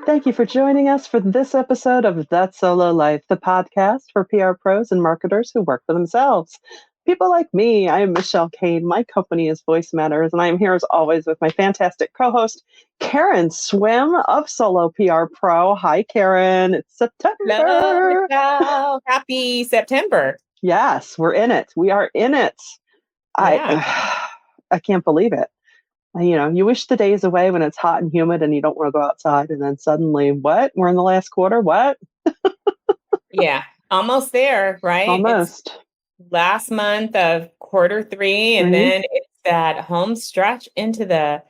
Thank you for joining us for this episode of That Solo Life, the podcast for PR pros and marketers who work for themselves. People like me, I am Michelle Kane. My company is Voice Matters, and I am here as always with my fantastic co-host, Karen Swim of Solo PR Pro. Hi, Karen. It's September. Hello, Michelle. Happy September. Yes, we're in it. We are in it. Yeah. I can't believe it. You wish the days away when it's hot and humid and you don't want to go outside. And then suddenly, what? We're in the last quarter? What? Yeah. Almost there, right? Almost. It's last month of quarter three, and then it's that home stretch into the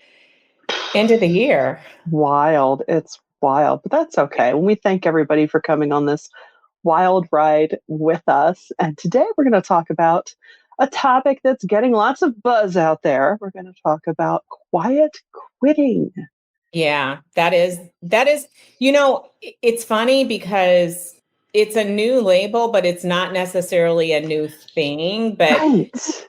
year. Wild. It's wild, but that's okay. We thank everybody for coming on this wild ride with us. And today we're going to talk about a topic that's getting lots of buzz out there. We're going to talk about quiet quitting. Yeah, that is, it's funny because it's a new label, but it's not necessarily a new thing. But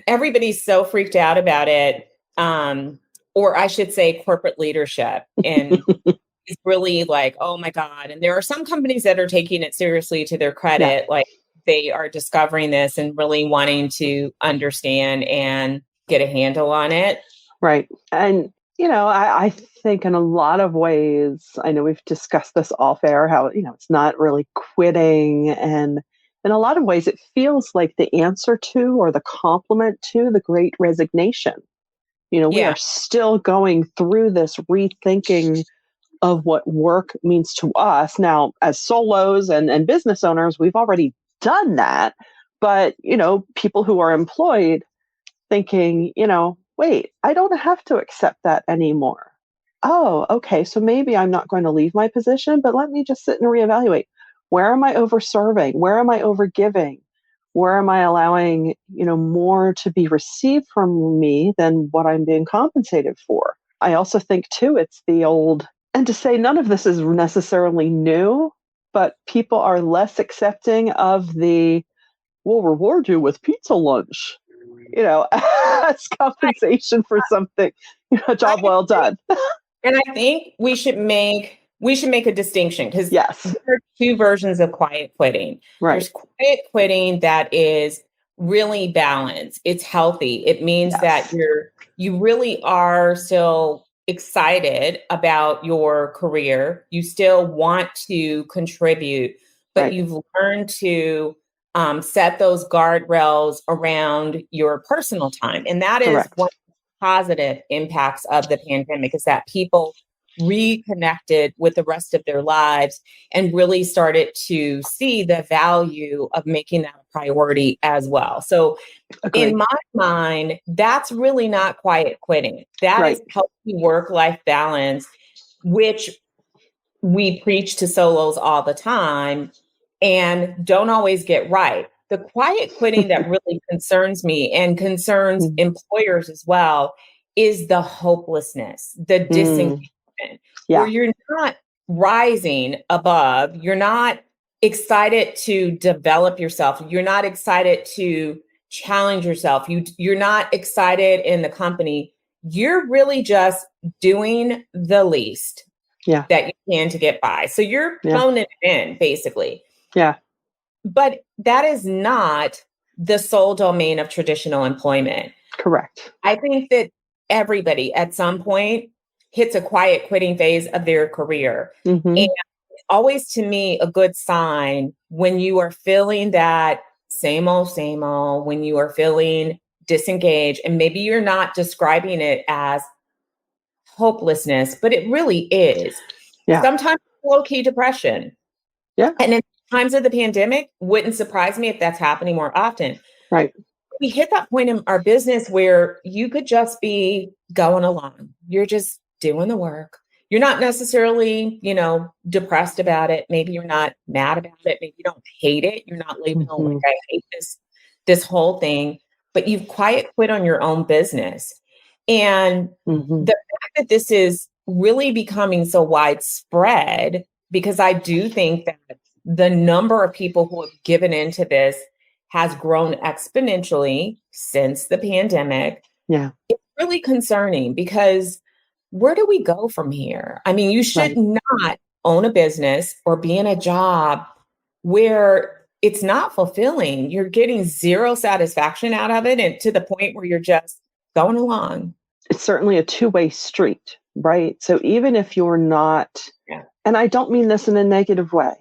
everybody's so freaked out about it. Or I should say corporate leadership. And it's really like, oh my God. And there are some companies that are taking it seriously to their credit. Like they are discovering this and really wanting to understand and get a handle on it. Right. And, I think in a lot of ways, I know we've discussed this off air, how, it's not really quitting. And in a lot of ways, it feels like the answer to or the complement to the Great Resignation. We are still going through this rethinking of what work means to us. Now, as solos and business owners, we've already done that. But, people who are employed thinking, wait, I don't have to accept that anymore. Oh, okay. So maybe I'm not going to leave my position, but let me just sit and reevaluate. Where am I over-serving? Where am I over-giving? Where am I allowing, more to be received from me than what I'm being compensated for? I also think, too, it's the old, and to say none of this is necessarily new, but people are less accepting of the, we'll reward you with pizza lunch, as compensation for something, a job well done. And I think we should make a distinction because there are two versions of quiet quitting. Right. There's quiet quitting that is really balanced. It's healthy. It means that you really are still excited about your career. You still want to contribute, but you've learned to set those guardrails around your personal time. And that is one of the positive impacts of the pandemic, is that people reconnected with the rest of their lives and really started to see the value of making that a priority as well. So in my mind, that's really not quiet quitting. That is healthy work-life balance, which we preach to solos all the time and don't always get right. The quiet quitting that really concerns me and concerns employers as well is the hopelessness, the disengagement, where you're not rising above, you're not excited to develop yourself, you're not excited to challenge yourself, you're not excited in the company, you're really just doing the least that you can to get by. So you're phoning it in, basically. Yeah. But that is not the sole domain of traditional employment. Correct. I think that everybody at some point hits a quiet quitting phase of their career. And it's always, to me, a good sign when you are feeling that same old, when you are feeling disengaged, and maybe you're not describing it as hopelessness, but it really is. Sometimes low-key depression. And in times of the pandemic, wouldn't surprise me if that's happening more often. Right. We hit that point in our business where you could just be going along. You're just doing the work. You're not necessarily, depressed about it. Maybe you're not mad about it. Maybe you don't hate it. You're not labeling like, I hate this whole thing, but you've quiet quit on your own business. And the fact that this is really becoming so widespread, because I do think that the number of people who have given into this has grown exponentially since the pandemic. Yeah. It's really concerning because where do we go from here? I mean, you should Right. not own a business or be in a job where it's not fulfilling. You're getting zero satisfaction out of it, and to the point where you're just going along. It's certainly a two-way street, right? So even if you're not, Yeah. and I don't mean this in a negative way,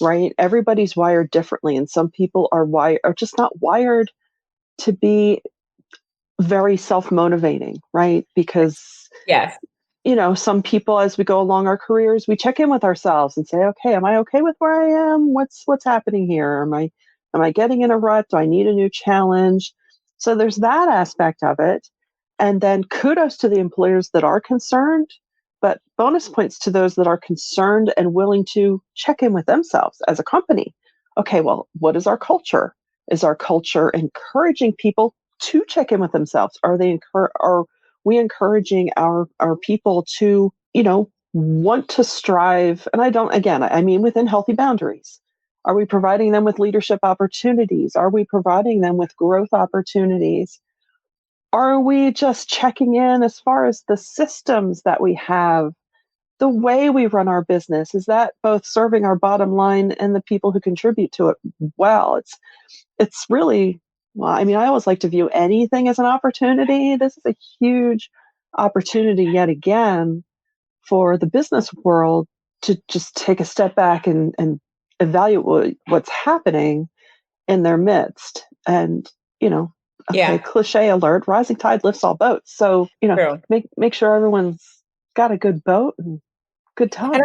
right? Everybody's wired differently, and some people are just not wired to be very self-motivating, right? Because Yes. some people, as we go along our careers, we check in with ourselves and say, okay, am I okay with where I am? What's happening here? Am I getting in a rut? Do I need a new challenge? So there's that aspect of it. And then kudos to the employers that are concerned, but bonus points to those that are concerned and willing to check in with themselves as a company. Okay, well, what is our culture? Is our culture encouraging people to check in with themselves? Are we encouraging our people to, want to strive? And I mean within healthy boundaries. Are we providing them with leadership opportunities? Are we providing them with growth opportunities? Are we just checking in as far as the systems that we have, the way we run our business? Is that both serving our bottom line and the people who contribute to it well? It's really, well, I mean, I always like to view anything as an opportunity. This is a huge opportunity yet again for the business world to just take a step back and evaluate what's happening in their midst. And, okay, Yeah. cliche alert, rising tide lifts all boats. So, True. make sure everyone's got a good boat and good And tide.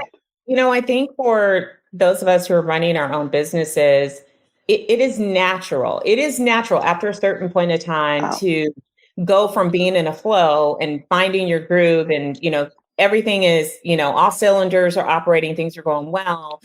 I think for those of us who are running our own businesses, it is natural. It is natural after a certain point of time Wow. to go from being in a flow and finding your groove, and everything is, all cylinders are operating, things are going well,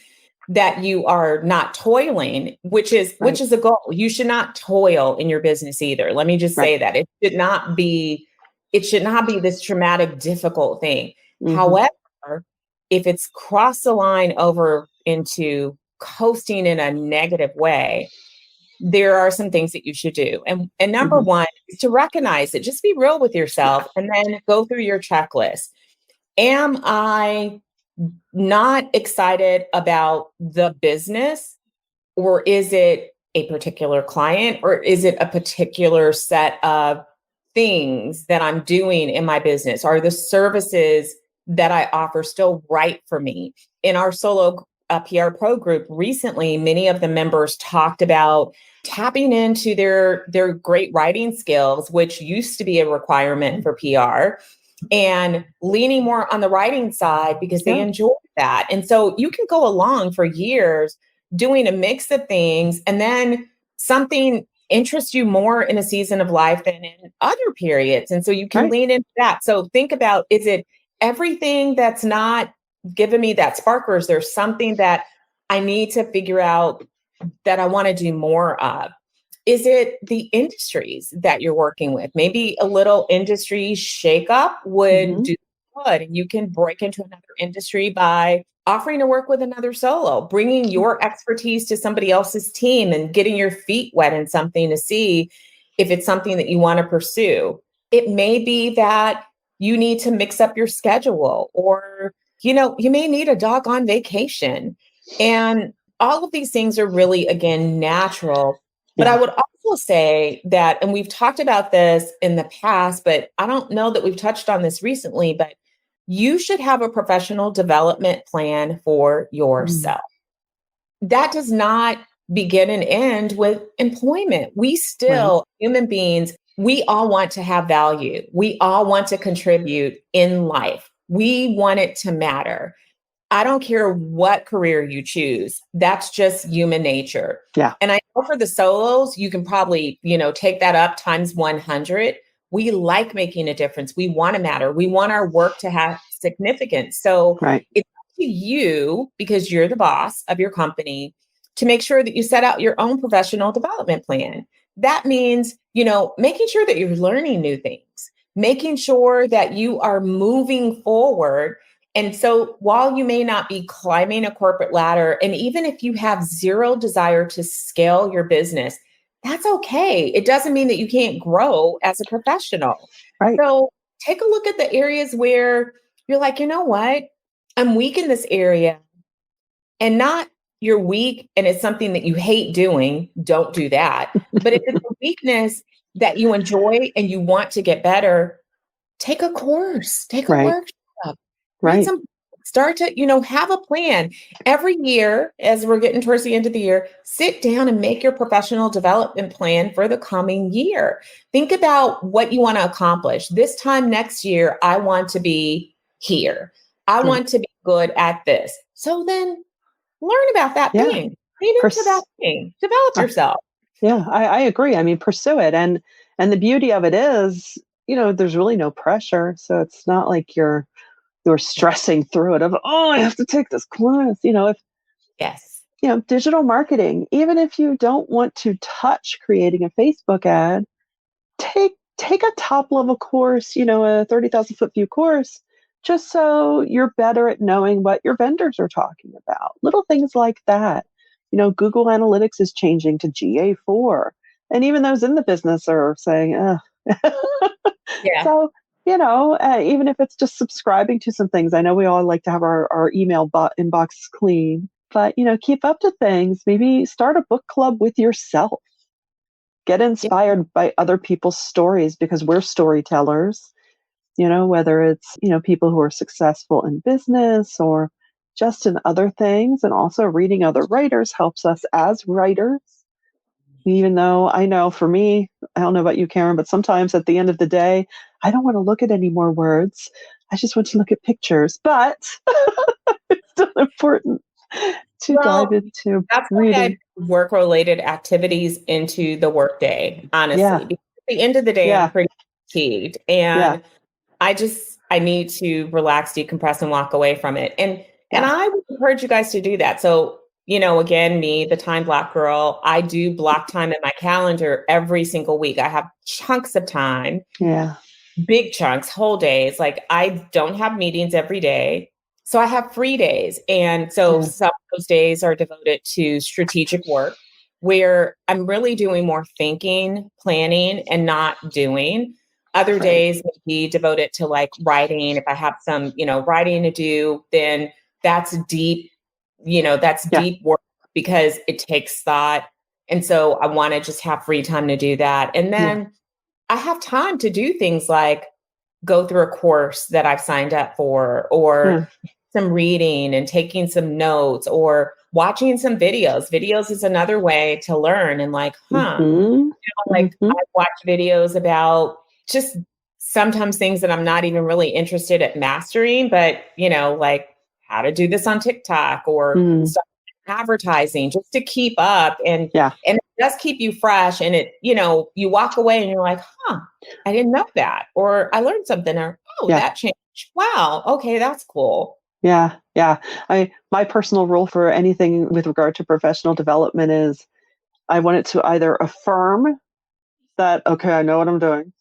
that you are not toiling, which is Right. a goal. You should not toil in your business either. Let me just Right. say that it should not be this traumatic, difficult thing. Hmm. However, if it's crossed the line over into coasting in a negative way, there are some things that you should do. And number Hmm. one is to recognize it. Just be real with Yeah. yourself and then go through your checklist. Am I not excited about the business, or is it a particular client, or is it a particular set of things that I'm doing in my business? Are the services that I offer still right for me? In our solo PR pro group recently, many of the members talked about tapping into their great writing skills, which used to be a requirement for PR, and leaning more on the writing side because they Yeah. enjoy that. And so you can go along for years doing a mix of things, and then something interests you more in a season of life than in other periods. And so you can Right. lean into that. So think about, is it everything that's not giving me that spark, or is there something that I need to figure out that I want to do more of? Is it the industries that you're working with? Maybe a little industry shakeup would Hmm. do good, and you can break into another industry by offering to work with another solo, bringing your expertise to somebody else's team and getting your feet wet in something to see if it's something that you want to pursue. It may be that you need to mix up your schedule, or you may need a dog on vacation. And all of these things are really, again, natural. But I Yeah. would also say that, and we've talked about this in the past, but I don't know that we've touched on this recently, but you should have a professional development plan for Mm. yourself. That does not begin and end with employment. We Right. still, human beings, we all want to have value. We all want to contribute in life. We want it to matter. I don't care what career you choose. That's just human nature. Yeah. And I know for the solos, you can probably, take that up times 100. We like making a difference. We want to matter. We want our work to have significance. So Right. it's up to you, because you're the boss of your company, to make sure that you set out your own professional development plan. That means, making sure that you're learning new things, making sure that you are moving forward. And so while you may not be climbing a corporate ladder, and even if you have zero desire to scale your business, that's okay. It doesn't mean that you can't grow as a professional. Right. So take a look at the areas where you're like, you know what? I'm weak in this area, and not you're weak and it's something that you hate doing, don't do that. But if it's a weakness that you enjoy and you want to get better, take a course, take a Right. workshop, read Right. some, start to, have a plan. Every year, as we're getting towards the end of the year, sit down and make your professional development plan for the coming year. Think about what you want to accomplish. This time next year, I want to be here. I Yeah. want to be good at this. So then learn about that Yeah. thing, lean into that Pers- thing, develop uh, yourself. yeah, I agree. I mean, pursue it. And the beauty of it is, there's really no pressure. So it's not like you're stressing through it of, oh, I have to take this class. If Yes. digital marketing, even if you don't want to touch creating a Facebook ad, take a top level course, a 30,000 foot view course, just so you're better at knowing what your vendors are talking about. Little things like that. Google Analytics is changing to GA4, and even those in the business are saying, Yeah. so, even if it's just subscribing to some things, I know we all like to have our email inbox clean, but, keep up to things. Maybe start a book club with yourself. Get Yeah. inspired by other people's stories because we're storytellers, whether it's, people who are successful in business or just in other things. And also reading other writers helps us as writers. Even though I know for me, I don't know about you, Karen, but sometimes at the end of the day, I don't want to look at any more words. I just want to look at pictures. But it's still important to dive Well, into that's why I reading. put work-related activities into the workday, honestly, Yeah. because at the end of the day, I'm Yeah. pretty fatigued, Yeah. and I need to relax, decompress, and walk away from it. And Yeah. I would encourage you guys to do that. So, again, me, the time block girl, I do block time in my calendar every single week. I have chunks of time, Yeah. big chunks, whole days. Like I don't have meetings every day. So I have free days. And so Yeah. some of those days are devoted to strategic work where I'm really doing more thinking, planning, and not doing. Other Right. days would be devoted to like writing. If I have some, writing to do, then that's deep, that's Yeah. deep work because it takes thought. And so I want to just have free time to do that. And Yeah. then I have time to do things like go through a course that I've signed up for, or Yeah. some reading and taking some notes, or watching some videos. Videos is another way to learn and like, Mhm. like Mhm. I watch videos about just sometimes things that I'm not even really interested at mastering, but like how to do this on TikTok or Mm. stuff advertising just to keep up Yeah. and it does keep you fresh and it, you walk away and you're like, I didn't know that. Or I learned something or Yeah. that changed. Wow, okay, that's cool. Yeah. Yeah. My personal rule for anything with regard to professional development is I want it to either affirm that, okay, I know what I'm doing,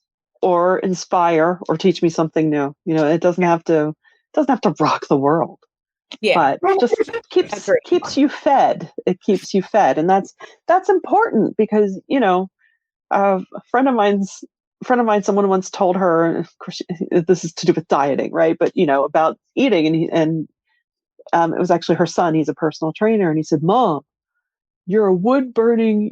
or inspire or teach me something new. It doesn't have to rock the world, Yeah. but just keeps Agree. keeps you fed. It keeps you fed. And that's important because, a friend of mine, someone once told her, and of course, this is to do with dieting, right? But about eating, and it was actually her son. He's a personal trainer, and he said, "Mom, you're a wood burning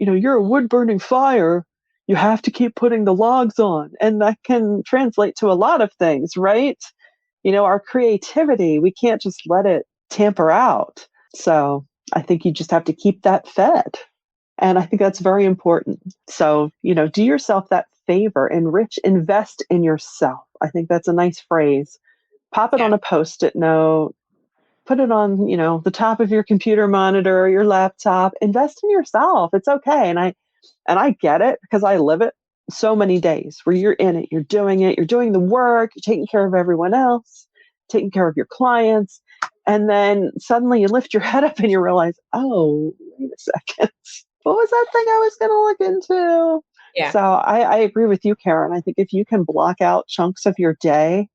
fire. You have to keep putting the logs on," and that can translate to a lot of things, right? Our creativity, we can't just let it tamper out. So I think you just have to keep that fed. And I think that's very important. So, do yourself that favor, invest in yourself. I think that's a nice phrase. Pop it Yeah. on a post it note, put it on, the top of your computer monitor, your laptop, invest in yourself. It's okay. And I get it because I live it so many days where you're in it, you're doing the work, you're taking care of everyone else, taking care of your clients. And then suddenly you lift your head up and you realize, oh, wait a second. What was that thing I was going to look into? Yeah. So I agree with you, Karen. I think if you can block out chunks of your day,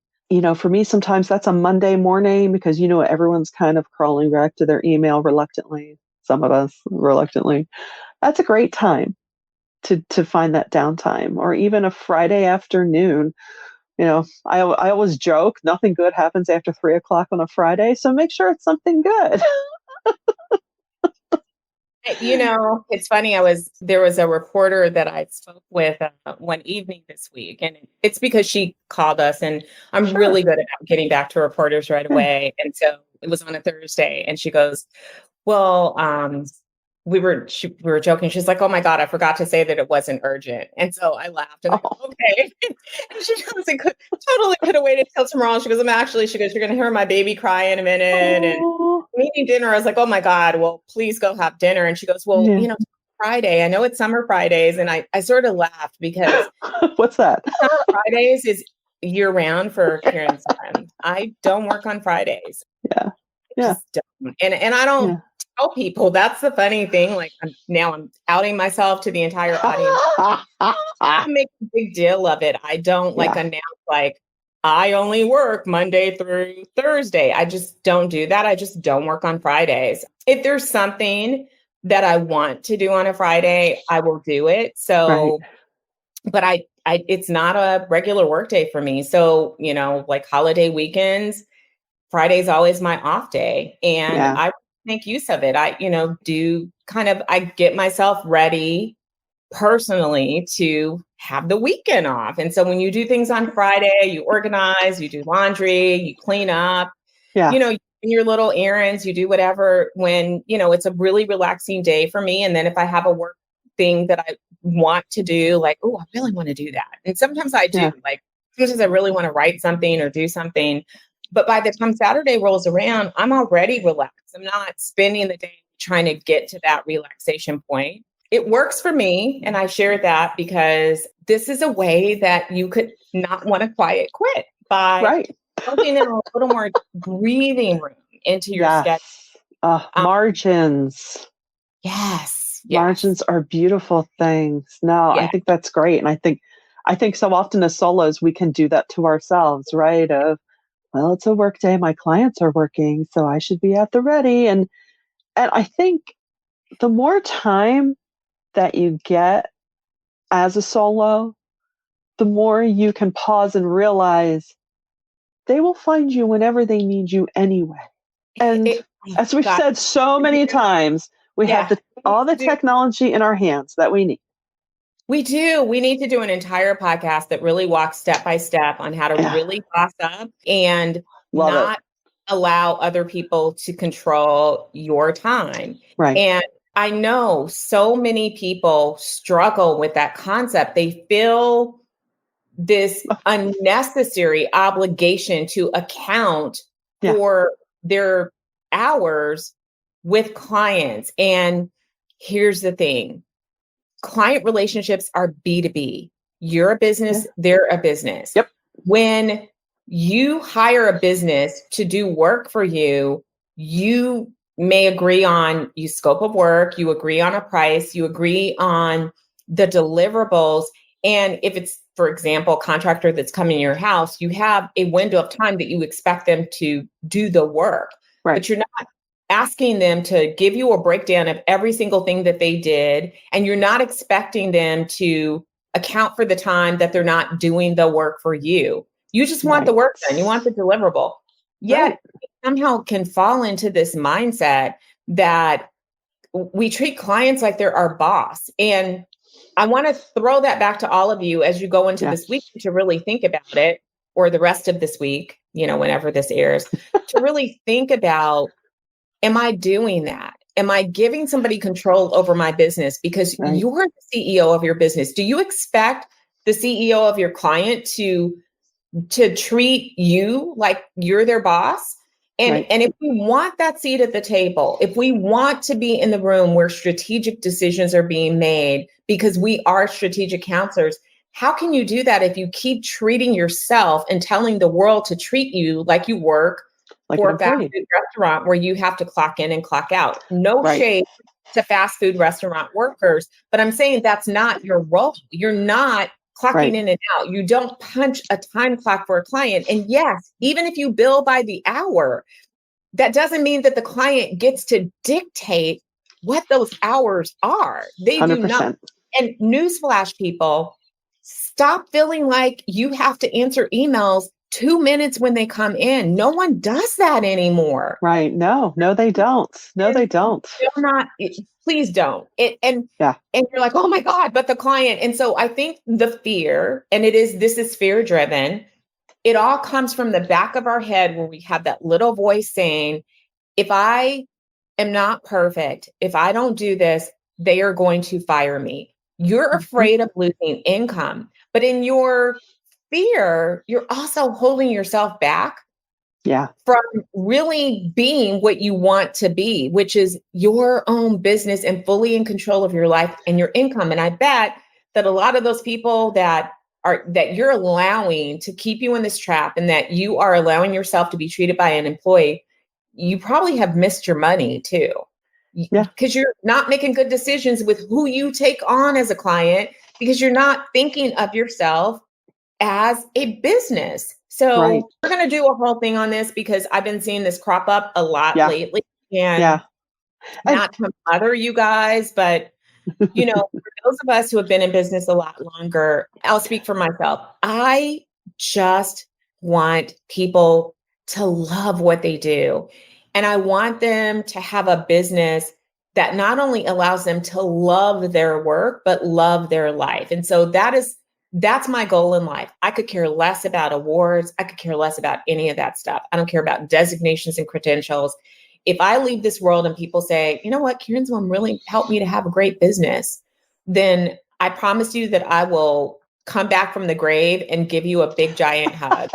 for me, sometimes that's a Monday morning because, everyone's kind of crawling back to their email reluctantly. Some of us reluctantly. That's a great time to find that downtime, or even a Friday afternoon I always joke, nothing good happens after 3 o'clock on a Friday. So make sure it's something good. It's funny. There was a reporter that I spoke with one evening this week, and it's because she called us, and I'm Sure. really good about getting back to reporters right Yeah. away. And so it was on a Thursday, and she goes, well, we were joking. She's like, "Oh my God, I forgot to say that it wasn't urgent." And so I laughed and I go, Oh. "Okay." And she goes, totally could have waited till tomorrow. She goes, she goes, "You're going to hear my baby cry in a minute." And Oh. eating dinner, I was like, "Oh my God, well, please go have dinner." And she goes, "Well, Yeah. Friday, I know it's summer Fridays." And I sort of laughed because What's that? summer Fridays is year round for Karen's son. I don't work on Fridays. Yeah. Yeah. Just don't. And I don't Yeah. tell people. That's the funny thing. Like I'm outing myself to the entire audience. I make a big deal of it. I don't Yeah. announce I only work Monday through Thursday. I just don't do that. I just don't work on Fridays. If there's something that I want to do on a Friday, I will do it. Right. So, but it's not a regular work day for me. So, like holiday weekends, Friday's always my off day, and Yeah. I make use of it. I get myself ready personally to have the weekend off. And so when you do things on Friday, you organize, you do laundry, you clean up, Yeah. you do your little errands, you do whatever when, it's a really relaxing day for me. And then if I have a work thing that I want to do, like, oh, I really want to do that. And sometimes I do, Yeah. like, sometimes I really want to write something or do something. But by the time Saturday rolls around, I'm already relaxed. I'm not spending the day trying to get to that relaxation point. It works for me. And I share that because this is a way that you could not want to quiet quit by Right. building in a little more breathing room into your schedule. Yes. Margins. Yes. Margins are beautiful things. No, I Yeah. think that's great. And I think so often as solos, we can do that to ourselves, right? Well, it's a work day. My clients are working, so I should be at the ready. And I think the more time that you get as a solo, the more you can pause and realize they will find you whenever they need you anyway. And Oh, as we've God. said so many times, we have Yeah. all the technology in our hands that we need. We do. We need to do an entire podcast that really walks step by step on how to Yeah. really boss up and Love it. not allow other people to control your time. Right. And I know so many people struggle with that concept. They feel this unnecessary obligation to account Yeah. for their hours with clients. And here's the thing. Client relationships are B2B. You're a business, they're a business. Yep. When you hire a business to do work for you, you may agree on your scope of work, you agree on a price, you agree on the deliverables. And if it's, for example, a contractor that's coming to your house, you have a window of time that you expect them to do the work. Right. But you're not asking them to give you a breakdown of every single thing that they did. And you're not expecting them to account for the time that they're not doing the work for you. You just want the work done. You want the deliverable. Yet somehow can fall into this mindset that we treat clients like they're our boss. And I want to throw that back to all of you as you go into this week to really think about it, or the rest of this week, whenever this airs, to really think about, am I doing that? Am I giving somebody control over my business? Because you're the CEO of your business. Do you expect the CEO of your client to treat you like you're their boss? And if we want that seat at the table, if we want to be in the room where strategic decisions are being made because we are strategic counselors, how can you do that if you keep treating yourself and telling the world to treat you like you work for a fast food restaurant where you have to clock in and clock out? No shade to fast food restaurant workers, but I'm saying that's not your role. You're not clocking in and out. You don't punch a time clock for a client. And yes, even if you bill by the hour, that doesn't mean that the client gets to dictate what those hours are. They 100%. do not. And newsflash, people, stop feeling like you have to answer emails 2 minutes when they come in. No one does that anymore. Right. No, no, they don't. No, And they don't. they're not, please don't. Yeah. And you're like, oh my God, but the client. And so I think the fear, and this is fear driven. It all comes from the back of our head where we have that little voice saying, if I am not perfect, if I don't do this, they are going to fire me. You're Mhm. afraid of losing income, but in your fear, you're also holding yourself back Yeah. from really being what you want to be, which is your own business and fully in control of your life and your income. And I bet that a lot of those people that you're allowing to keep you in this trap and that you are allowing yourself to be treated by an employee, you probably have missed your money too. Yeah. Because you're not making good decisions with who you take on as a client because you're not thinking of yourself as a business. Right. So we're going to do a whole thing on this because I've been seeing this crop up a lot Yeah. lately, and Yeah. And not to bother you guys, but for those of us who have been in business a lot longer, I'll speak for myself. I just want people to love what they do. And I want them to have a business that not only allows them to love their work, but love their life. And so that's my goal in life. I could care less about awards. I could care less about any of that stuff. I don't care about designations and credentials. If I leave this world and people say, you know what, Karen's mom really helped me to have a great business, then I promise you that I will come back from the grave and give you a big giant hug.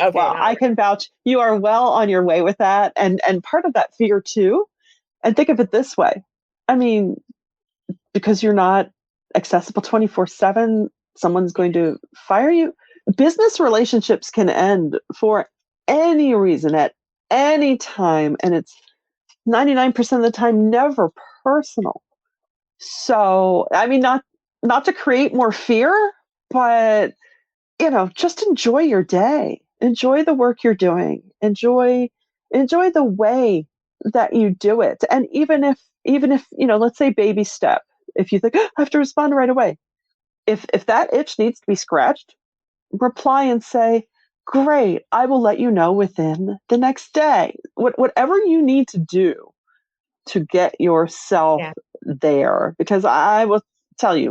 Okay, well, not I can vouch you are well on your way with that. And part of that fear too, and think of it this way. I mean, because you're not accessible 24/7, someone's going to fire you. Business relationships can end for any reason at any time, and it's 99% of the time never personal. So, I mean, not to create more fear, but just enjoy your day. Enjoy the work you're doing. Enjoy the way that you do it. And even if, let's say baby step, if you think, "Oh, I have to respond right away." If that itch needs to be scratched, reply and say, "Great, I will let you know within the next day." Whatever you need to do to get yourself yeah, there. Because I will tell you,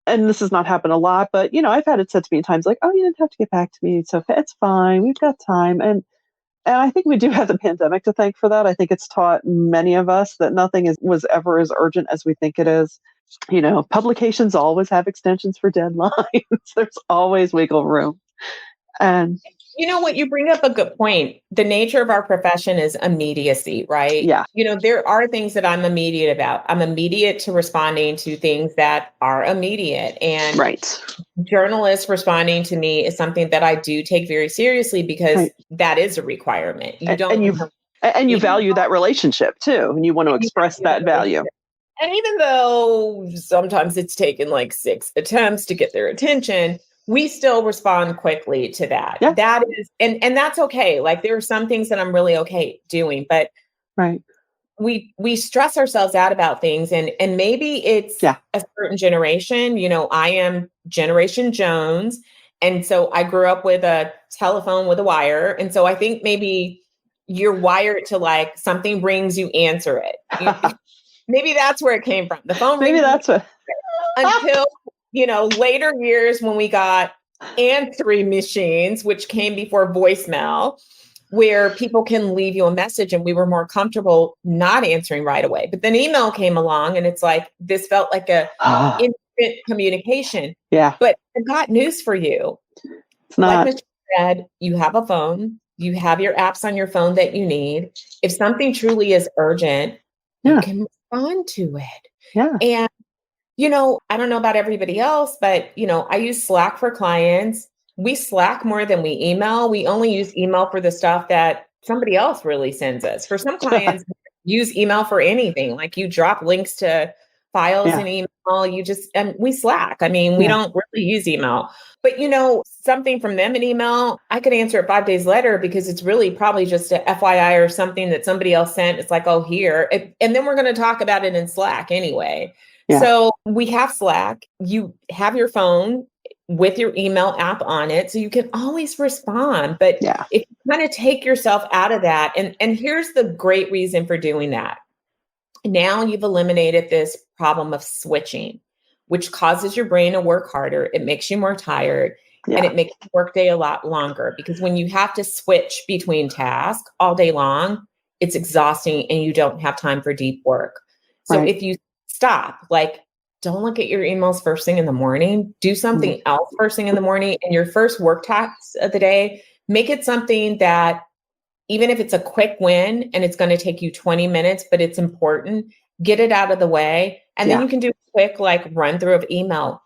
and this has not happened a lot, but I've had it said to me times like, "Oh, you didn't have to get back to me. So it's fine. We've got time." And I think we do have the pandemic to thank for that. I think it's taught many of us that nothing was ever as urgent as we think it is. Publications always have extensions for deadlines. There's always wiggle room. And you know what? You bring up a good point. The nature of our profession is immediacy, right? yeah, There are things that I'm immediate about. I'm immediate to responding to things that are immediate. And right, journalists responding to me is something that I do take very seriously because right. that is a requirement. You And don't you and you even value that relationship too, and you want to you express value that the value. relationship. And even though sometimes it's taken like 6 attempts to get their attention, we still respond quickly to that. Yeah, That is, and that's okay. Like there are some things that I'm really okay doing, but right. we stress ourselves out about things, and maybe it's Yeah. a certain generation. I am Generation Jones, and so I grew up with a telephone with a wire, and so I think maybe you're wired to like something rings, you answer it. Maybe that's where it came from. The phone Maybe rings that's what. until, later years when we got answering machines, which came before voicemail, where people can leave you a message and we were more comfortable not answering right away. But then email came along and it's like this felt like a Ah, instant communication. yeah, But I've got news for you. it's Like not. Mr. said, you have a phone, you have your apps on your phone that you need. If something truly is urgent, you Yeah, can respond to it. yeah. And I don't know about everybody else, but I use Slack for clients. We Slack more than we email. We only use email for the stuff that somebody else really sends us. For some clients, use email for anything. Like you drop links to files Yeah, in email. And we Slack. I mean, we yeah. don't really use email. But something from them in email, I could answer it 5 days later because it's really probably just a FYI or something that somebody else sent. It's like, oh, here. And then we're going to talk about it in Slack anyway. Yeah. So we have Slack. You have your phone with your email app on it, so you can always respond. But Yeah. if you kind of take yourself out of that, and here's the great reason for doing that. Now you've eliminated this problem of switching, which causes your brain to work harder. It makes you more tired and Yeah. it makes the workday a lot longer because when you have to switch between tasks all day long, it's exhausting and you don't have time for deep work. So Right. if you stop, like, don't look at your emails first thing in the morning, do Mm. something else first thing in the morning, and your first work task of the day, make it something that even if it's a quick win and it's going to take you 20 minutes, but it's important, get it out of the way. And then Yeah. you can do a quick like run through of email.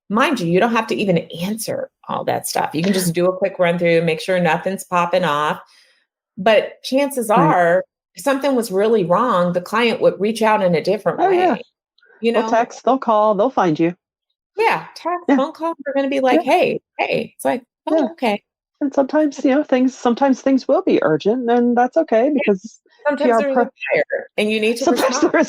Mind you, you don't have to even answer all that stuff. You can just do a quick run through, make sure nothing's popping off. But chances Right. are, if something was really wrong, the client would reach out in a different Oh, yeah. way. You They'll know, text, they'll call, they'll find you. yeah, text, Yeah. phone call, they're going to be like, Yeah. hey. It's like, Yeah. oh, okay. And sometimes, sometimes things will be urgent, and that's okay because Sometimes PR there's pro a fire and you need to sometimes respond. there is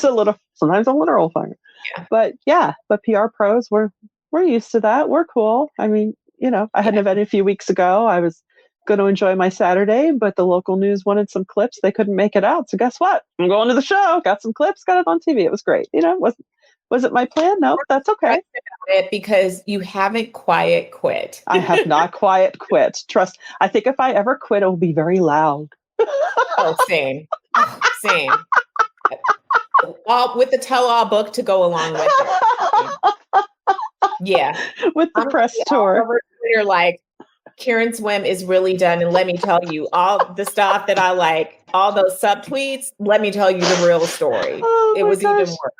sometimes a literal fire. Yeah. But yeah, but PR pros, we're used to that. We're cool. I mean, I had an Yeah. event a few weeks ago. I was going to enjoy my Saturday, but the local news wanted some clips. They couldn't make it out. So guess what? I'm going to the show. Got some clips. Got it on TV. It was great. Was it my plan? No, that's okay. It because you haven't quiet quit. I have not quiet quit. Trust. I think if I ever quit, it will be very loud. Oh, same. Oh, same. All with the tell-all book to go along with it. Yeah. With the I'm gonna press be all tour. over Twitter like Karen Swim is really done. And let me tell you, all the stuff that I like, all those subtweets, let me tell you the real story. Oh It my was even gosh. worse.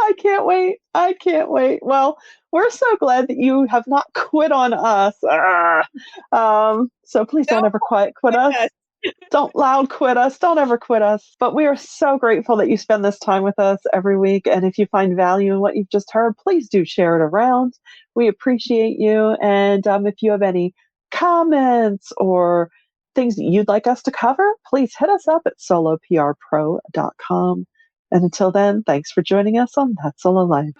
I can't wait. I can't wait. Well, we're so glad that you have not quit on us. So please don't Don't ever quit us. quit. Don't loud quit us. Don't ever quit us. But we are so grateful that you spend this time with us every week. And if you find value in what you've just heard, please do share it around. We appreciate you. And if you have any comments or things that you'd like us to cover, please hit us up at soloprpro.com. And until then, thanks for joining us on That's Solo Life.